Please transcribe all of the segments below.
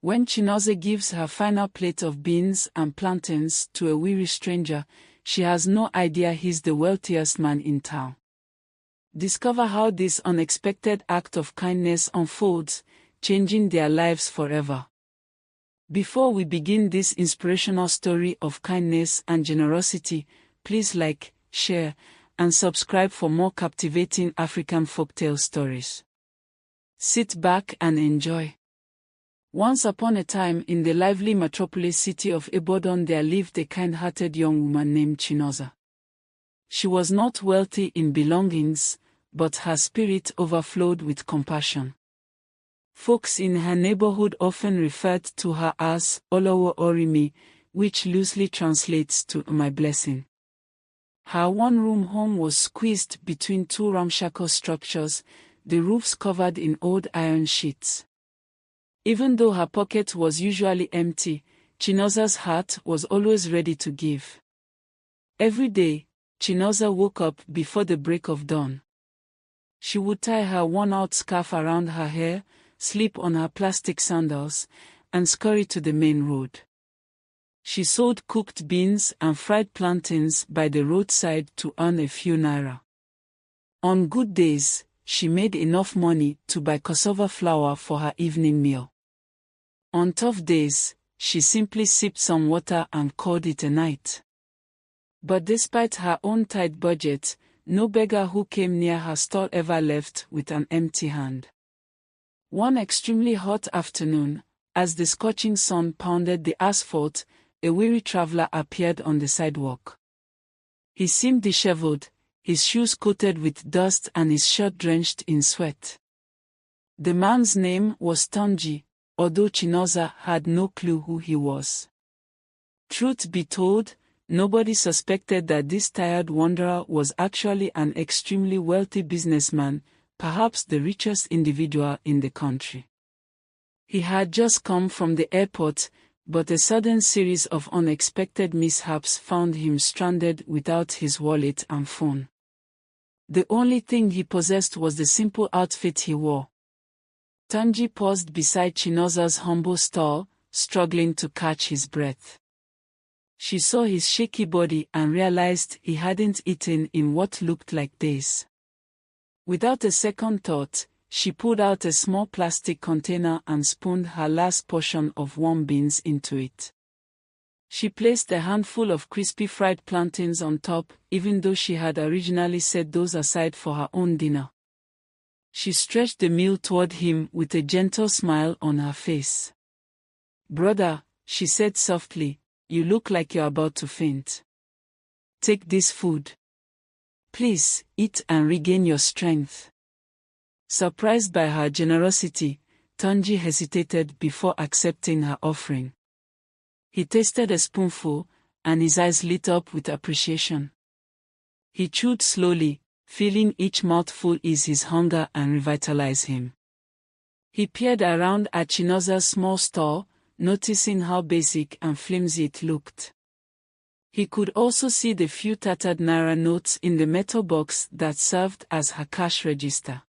When Chinaza gives her final plate of beans and plantains to a weary stranger, she has no idea he's the wealthiest man in town. Discover how this unexpected act of kindness unfolds, changing their lives forever. Before we begin this inspirational story of kindness and generosity, please like, share, and subscribe for more captivating African folktale stories. Sit back and enjoy. Once upon a time in the lively metropolis city of Ibadan there lived a kind-hearted young woman named Chinaza. She was not wealthy in belongings, but her spirit overflowed with compassion. Folks in her neighborhood often referred to her as Olowo Orimi, which loosely translates to my blessing. Her one-room home was squeezed between two ramshackle structures, the roofs covered in old iron sheets. Even though her pocket was usually empty, Chinaza's heart was always ready to give. Every day, Chinaza woke up before the break of dawn. She would tie her worn-out scarf around her hair, slip on her plastic sandals, and scurry to the main road. She sold cooked beans and fried plantains by the roadside to earn a few naira. On good days, she made enough money to buy cassava flour for her evening meal. On tough days, she simply sipped some water and called it a night. But despite her own tight budget, no beggar who came near her stall ever left with an empty hand. One extremely hot afternoon, as the scorching sun pounded the asphalt, a weary traveler appeared on the sidewalk. He seemed disheveled, his shoes coated with dust and his shirt drenched in sweat. The man's name was Tanji, although Chinaza had no clue who he was. Truth be told, nobody suspected that this tired wanderer was actually an extremely wealthy businessman, perhaps the richest individual in the country. He had just come from the airport, but a sudden series of unexpected mishaps found him stranded without his wallet and phone. The only thing he possessed was the simple outfit he wore. Tanji paused beside Chinaza's humble stall, struggling to catch his breath. She saw his shaky body and realized he hadn't eaten in what looked like days. Without a second thought, she pulled out a small plastic container and spooned her last portion of warm beans into it. She placed a handful of crispy fried plantains on top, even though she had originally set those aside for her own dinner. She stretched the meal toward him with a gentle smile on her face. "Brother," she said softly, "you look like you're about to faint. Take this food. Please, eat and regain your strength." Surprised by her generosity, Tanji hesitated before accepting her offering. He tasted a spoonful, and his eyes lit up with appreciation. He chewed slowly, feeling each mouthful ease his hunger and revitalize him. He peered around at Chinaza's small stall, noticing how basic and flimsy it looked. He could also see the few tattered naira notes in the metal box that served as her cash register.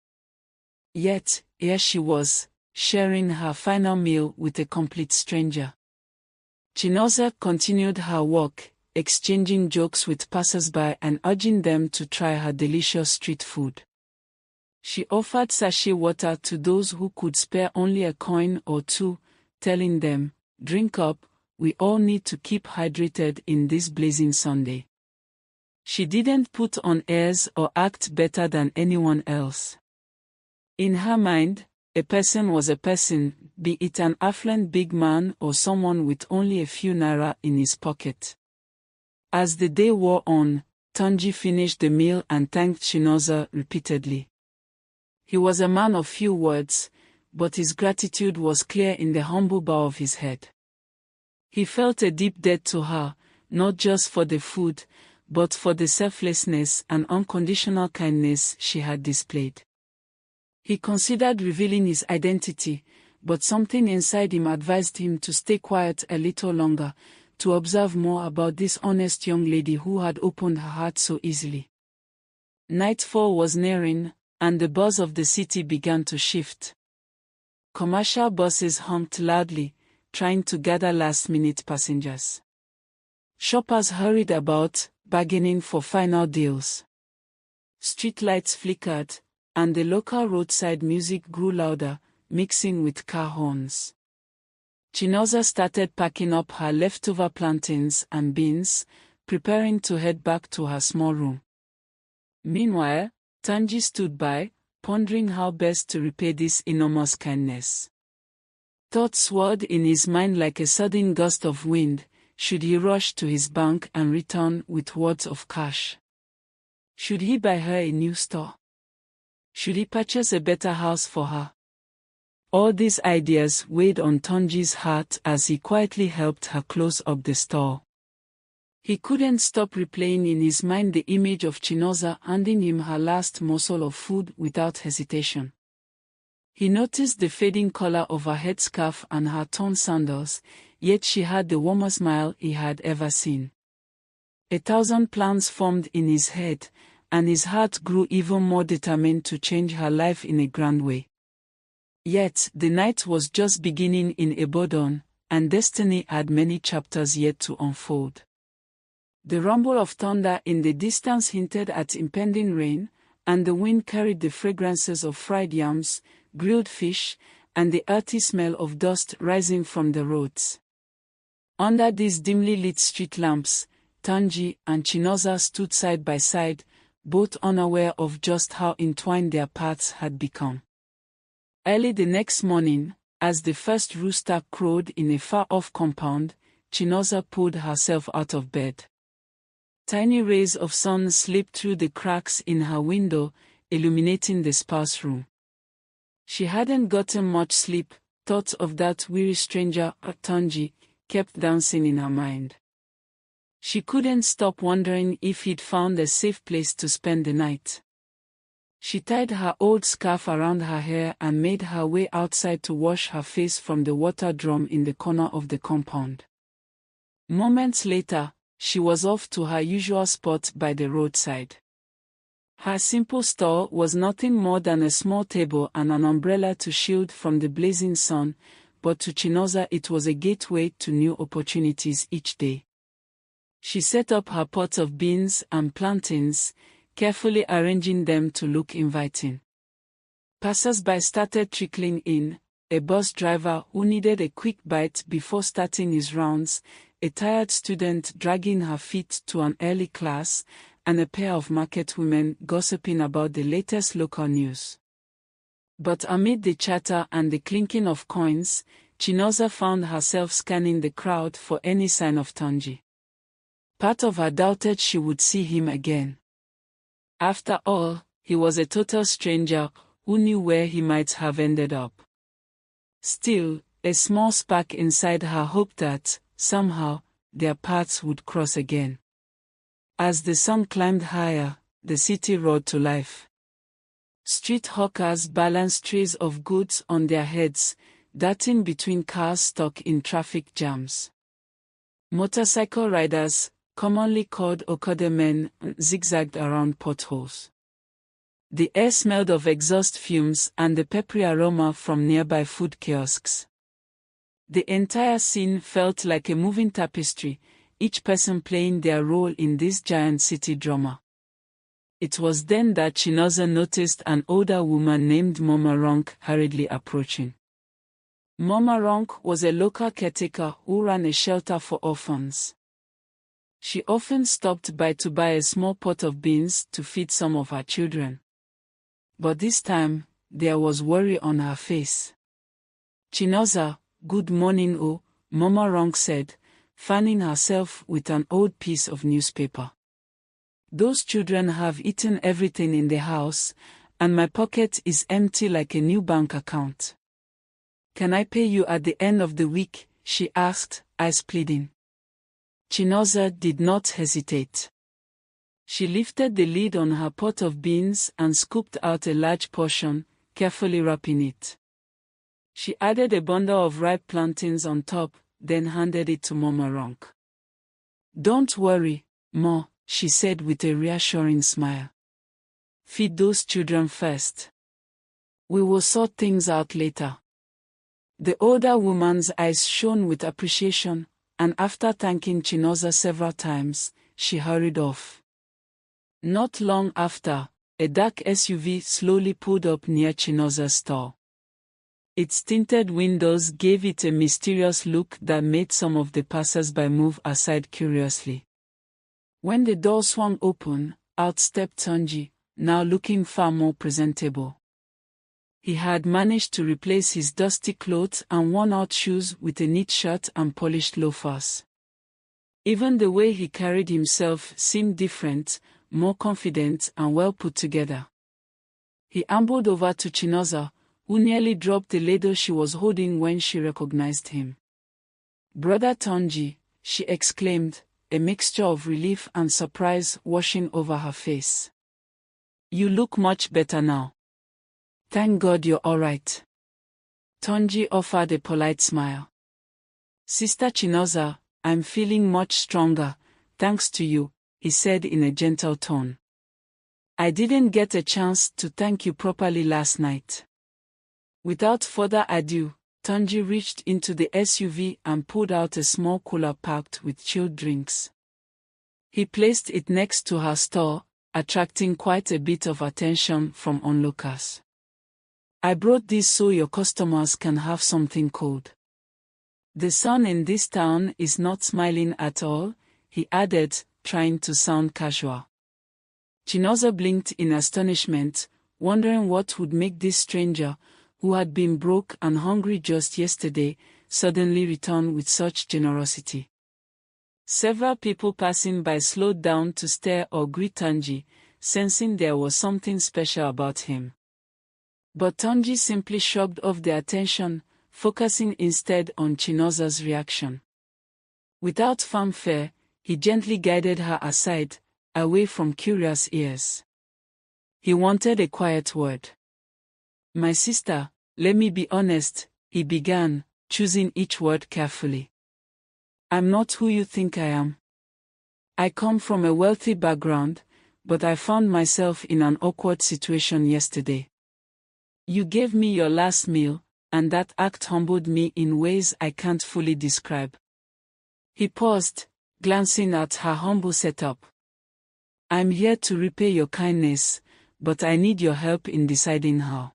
Yet, here she was, sharing her final meal with a complete stranger. Chinaza continued her walk, exchanging jokes with passers-by and urging them to try her delicious street food. She offered sachet water to those who could spare only a coin or two, telling them, "Drink up, we all need to keep hydrated in this blazing Sunday." She didn't put on airs or act better than anyone else. In her mind, a person was a person, be it an affluent big man or someone with only a few naira in his pocket. As the day wore on, Tanji finished the meal and thanked Chinaza repeatedly. He was a man of few words, but his gratitude was clear in the humble bow of his head. He felt a deep debt to her, not just for the food, but for the selflessness and unconditional kindness she had displayed. He considered revealing his identity, but something inside him advised him to stay quiet a little longer, to observe more about this honest young lady who had opened her heart so easily. Nightfall was nearing, and the buzz of the city began to shift. Commercial buses honked loudly, trying to gather last-minute passengers. Shoppers hurried about, bargaining for final deals. Streetlights flickered, and the local roadside music grew louder, mixing with car horns. Chinaza started packing up her leftover plantains and beans, preparing to head back to her small room. Meanwhile, Tanji stood by, pondering how best to repay this enormous kindness. Thoughts swirled in his mind like a sudden gust of wind. Should he rush to his bank and return with wads of cash? Should he buy her a new store? Should he purchase a better house for her? All these ideas weighed on Tanji's heart as he quietly helped her close up the store. He couldn't stop replaying in his mind the image of Chinaza handing him her last morsel of food without hesitation. He noticed the fading color of her headscarf and her torn sandals, yet she had the warmest smile he had ever seen. 1,000 plans formed in his head, and his heart grew even more determined to change her life in a grand way. Yet, the night was just beginning in Ibadan, and destiny had many chapters yet to unfold. The rumble of thunder in the distance hinted at impending rain, and the wind carried the fragrances of fried yams, grilled fish, and the earthy smell of dust rising from the roads. Under these dimly lit street lamps, Tanji and Chinaza stood side by side, both unaware of just how entwined their paths had become. Early the next morning, as the first rooster crowed in a far-off compound, Chinaza pulled herself out of bed. Tiny rays of sun slipped through the cracks in her window, illuminating the sparse room. She hadn't gotten much sleep. Thoughts of that weary stranger, Tanji, kept dancing in her mind. She couldn't stop wondering if he'd found a safe place to spend the night. She tied her old scarf around her hair and made her way outside to wash her face from the water drum in the corner of the compound. Moments later, she was off to her usual spot by the roadside. Her simple store was nothing more than a small table and an umbrella to shield from the blazing sun, but to Chinaza it was a gateway to new opportunities each day. She set up her pot of beans and plantains, carefully arranging them to look inviting. Passers-by started trickling in, a bus driver who needed a quick bite before starting his rounds, a tired student dragging her feet to an early class, and a pair of market women gossiping about the latest local news. But amid the chatter and the clinking of coins, Chinaza found herself scanning the crowd for any sign of Tanji. Part of her doubted she would see him again. After all, he was a total stranger, who knew where he might have ended up. Still, a small spark inside her hoped that, somehow, their paths would cross again. As the sun climbed higher, the city roared to life. Street hawkers balanced trays of goods on their heads, darting between cars stuck in traffic jams. Motorcycle riders, commonly called Okada men, zigzagged around potholes. The air smelled of exhaust fumes and the peppery aroma from nearby food kiosks. The entire scene felt like a moving tapestry, each person playing their role in this giant city drama. It was then that Chinaza noticed an older woman named Mama Ronk hurriedly approaching. Mama Ronk was a local caretaker who ran a shelter for orphans. She often stopped by to buy a small pot of beans to feed some of her children. But this time, there was worry on her face. Chinaza, good morning, oh, Mama Ronk said, fanning herself with an old piece of newspaper. Those children have eaten everything in the house, and my pocket is empty like a new bank account. Can I pay you at the end of the week? She asked, eyes pleading. Chinaza did not hesitate. She lifted the lid on her pot of beans and scooped out a large portion, carefully wrapping it. She added a bundle of ripe plantains on top, then handed it to Mama Ronk. Don't worry, Ma, she said with a reassuring smile. Feed those children first. We will sort things out later. The older woman's eyes shone with appreciation, and after thanking Chinaza several times, she hurried off. Not long after, a dark SUV slowly pulled up near Chinaza's store. Its tinted windows gave it a mysterious look that made some of the passers-by move aside curiously. When the door swung open, out stepped Tunji, now looking far more presentable. He had managed to replace his dusty clothes and worn-out shoes with a neat shirt and polished loafers. Even the way he carried himself seemed different, more confident and well put together. He ambled over to Chinaza, who nearly dropped the ladle she was holding when she recognized him. "Brother Tunji," she exclaimed, a mixture of relief and surprise washing over her face. "You look much better now." "Thank God you're all right." Tunji offered a polite smile. "Sister Chinaza, I'm feeling much stronger, thanks to you," he said in a gentle tone. "I didn't get a chance to thank you properly last night." Without further ado, Tunji reached into the SUV and pulled out a small cooler packed with chilled drinks. He placed it next to her store, attracting quite a bit of attention from onlookers. "I brought this so your customers can have something cold. The sun in this town is not smiling at all," he added, trying to sound casual. Chinaza blinked in astonishment, wondering what would make this stranger, who had been broke and hungry just yesterday, suddenly return with such generosity. Several people passing by slowed down to stare or greet Tunji, sensing there was something special about him. But Tunji simply shrugged off the attention, focusing instead on Chinaza's reaction. Without fanfare, he gently guided her aside, away from curious ears. He wanted a quiet word. "My sister, let me be honest," he began, choosing each word carefully. "I'm not who you think I am. I come from a wealthy background, but I found myself in an awkward situation yesterday. You gave me your last meal, and that act humbled me in ways I can't fully describe." He paused, glancing at her humble setup. "I'm here to repay your kindness, but I need your help in deciding how."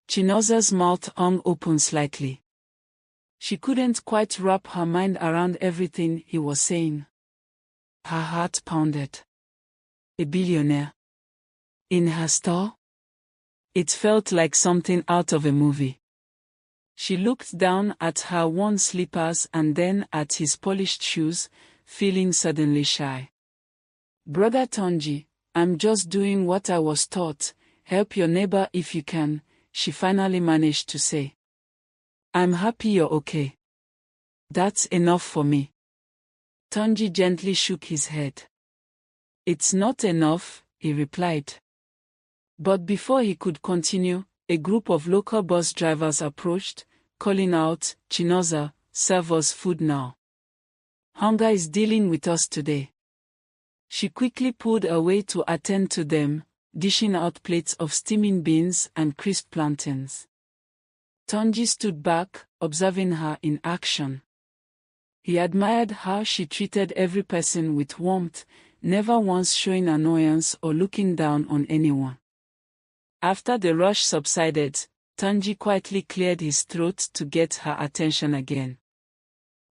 Chinaza's mouth hung open slightly. She couldn't quite wrap her mind around everything he was saying. Her heart pounded. A billionaire? In her store? It felt like something out of a movie. She looked down at her worn slippers and then at his polished shoes, feeling suddenly shy. "Brother Tunji, I'm just doing what I was taught, help your neighbor if you can," she finally managed to say. "I'm happy you're okay. That's enough for me." Tunji gently shook his head. "It's not enough," he replied. But before he could continue, a group of local bus drivers approached, calling out, "Chinaza, serve us food now. Hunger is dealing with us today." She quickly pulled away to attend to them, dishing out plates of steaming beans and crisp plantains. Tunji stood back, observing her in action. He admired how she treated every person with warmth, never once showing annoyance or looking down on anyone. After the rush subsided, Tunji quietly cleared his throat to get her attention again.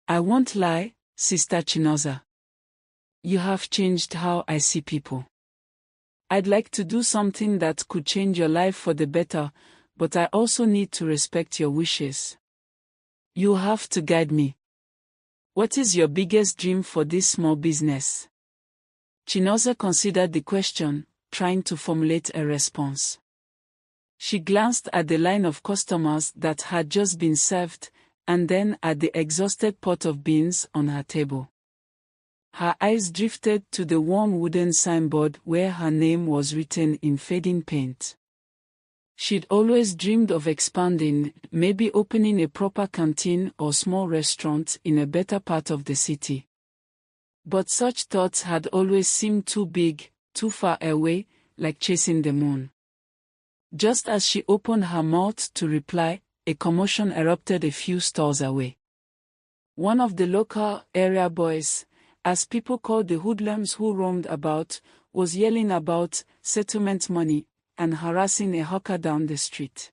"I won't lie, Sister Chinaza. You have changed how I see people. I'd like to do something that could change your life for the better, but I also need to respect your wishes. You'll have to guide me. What is your biggest dream for this small business?" Chinaza considered the question, trying to formulate a response. She glanced at the line of customers that had just been served, and then at the exhausted pot of beans on her table. Her eyes drifted to the worn wooden signboard where her name was written in fading paint. She'd always dreamed of expanding, maybe opening a proper canteen or small restaurant in a better part of the city. But such thoughts had always seemed too big, too far away, like chasing the moon. Just as she opened her mouth to reply, a commotion erupted a few stalls away. One of the local area boys, as people called the hoodlums who roamed about, was yelling about settlement money and harassing a hawker down the street.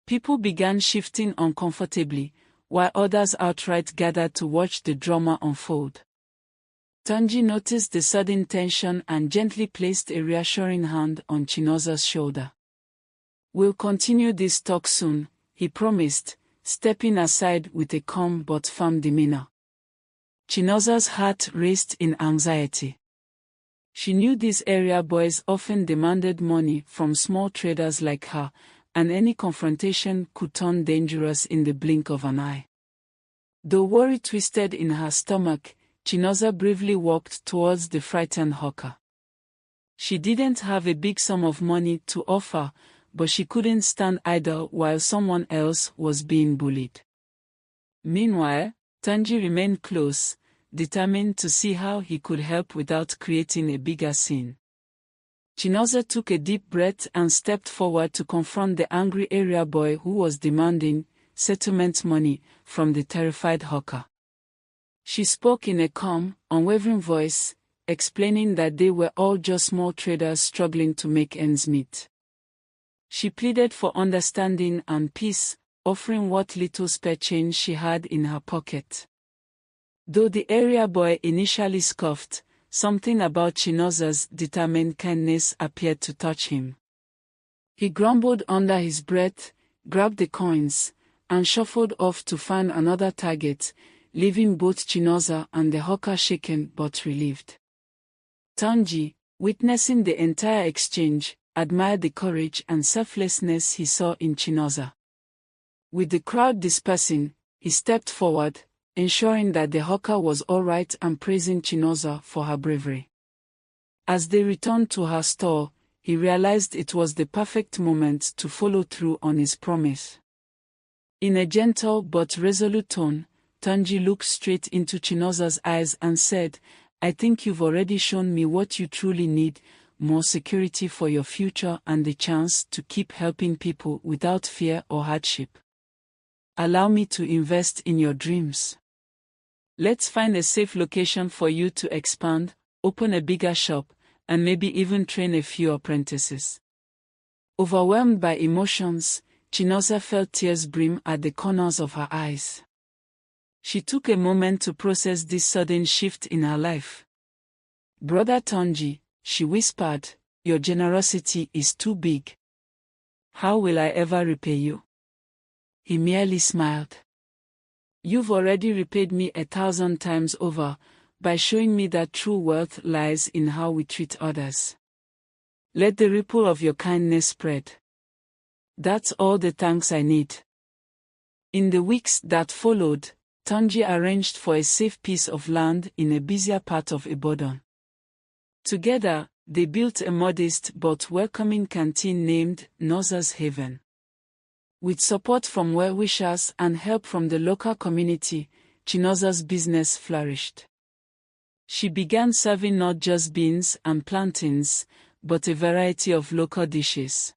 People began shifting uncomfortably, while others outright gathered to watch the drama unfold. Tunji noticed the sudden tension and gently placed a reassuring hand on Chinaza's shoulder. "We'll continue this talk soon," he promised, stepping aside with a calm but firm demeanor. Chinaza's heart raced in anxiety. She knew these area boys often demanded money from small traders like her, and any confrontation could turn dangerous in the blink of an eye. Though worry twisted in her stomach, Chinaza bravely walked towards the frightened hawker. She didn't have a big sum of money to offer, but she couldn't stand idle while someone else was being bullied. Meanwhile, Tanji remained close, determined to see how he could help without creating a bigger scene. Chinaza took a deep breath and stepped forward to confront the angry area boy who was demanding settlement money from the terrified hawker. She spoke in a calm, unwavering voice, explaining that they were all just small traders struggling to make ends meet. She pleaded for understanding and peace, offering what little spare change she had in her pocket. Though the area boy initially scoffed, something about Chinaza's determined kindness appeared to touch him. He grumbled under his breath, grabbed the coins, and shuffled off to find another target, leaving both Chinaza and the hawker shaken but relieved. Tanji, witnessing the entire exchange, admired the courage and selflessness he saw in Chinaza. With the crowd dispersing, he stepped forward, ensuring that the hawker was all right and praising Chinaza for her bravery. As they returned to her store, he realized it was the perfect moment to follow through on his promise. In a gentle but resolute tone, Tanji looked straight into Chinaza's eyes and said, "I think you've already shown me what you truly need, more security for your future and the chance to keep helping people without fear or hardship. Allow me to invest in your dreams. Let's find a safe location for you to expand, open a bigger shop, and maybe even train a few apprentices." Overwhelmed by emotions, Chinaza felt tears brim at the corners of her eyes. She took a moment to process this sudden shift in her life. "Brother Tanji," she whispered, "your generosity is too big. How will I ever repay you?" He merely smiled. "You've already repaid me 1,000 times over, by showing me that true wealth lies in how we treat others. Let the ripple of your kindness spread. That's all the thanks I need." In the weeks that followed, Tanji arranged for a safe piece of land in a busier part of Ibadan. Together, they built a modest but welcoming canteen named Noza's Haven. With support from well-wishers and help from the local community, Chinaza's business flourished. She began serving not just beans and plantains, but a variety of local dishes.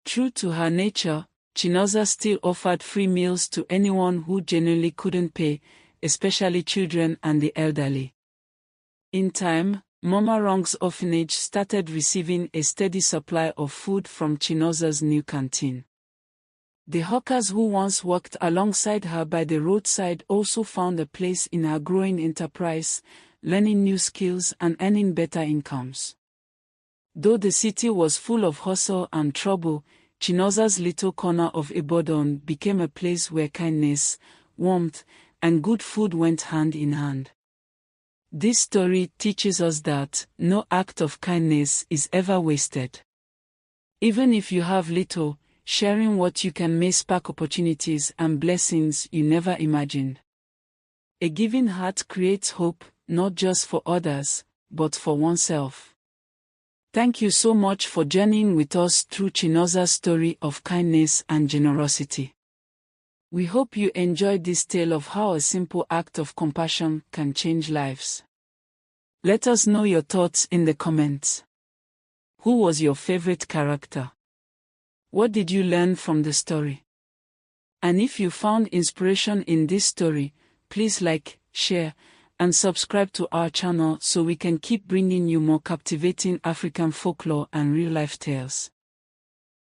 True to her nature, Chinaza still offered free meals to anyone who genuinely couldn't pay, especially children and the elderly. In time, Mama Rong's orphanage started receiving a steady supply of food from Chinaza's new canteen. The hawkers who once worked alongside her by the roadside also found a place in her growing enterprise, learning new skills and earning better incomes. Though the city was full of hustle and trouble, Chinaza's little corner of Ibadan became a place where kindness, warmth, and good food went hand in hand. This story teaches us that no act of kindness is ever wasted. Even if you have little, sharing what you can may spark opportunities and blessings you never imagined. A giving heart creates hope, not just for others, but for oneself. Thank you so much for journeying with us through Chinaza's story of kindness and generosity. We hope you enjoyed this tale of how a simple act of compassion can change lives. Let us know your thoughts in the comments. Who was your favorite character? What did you learn from the story? And if you found inspiration in this story, please like, share, and subscribe to our channel so we can keep bringing you more captivating African folklore and real-life tales.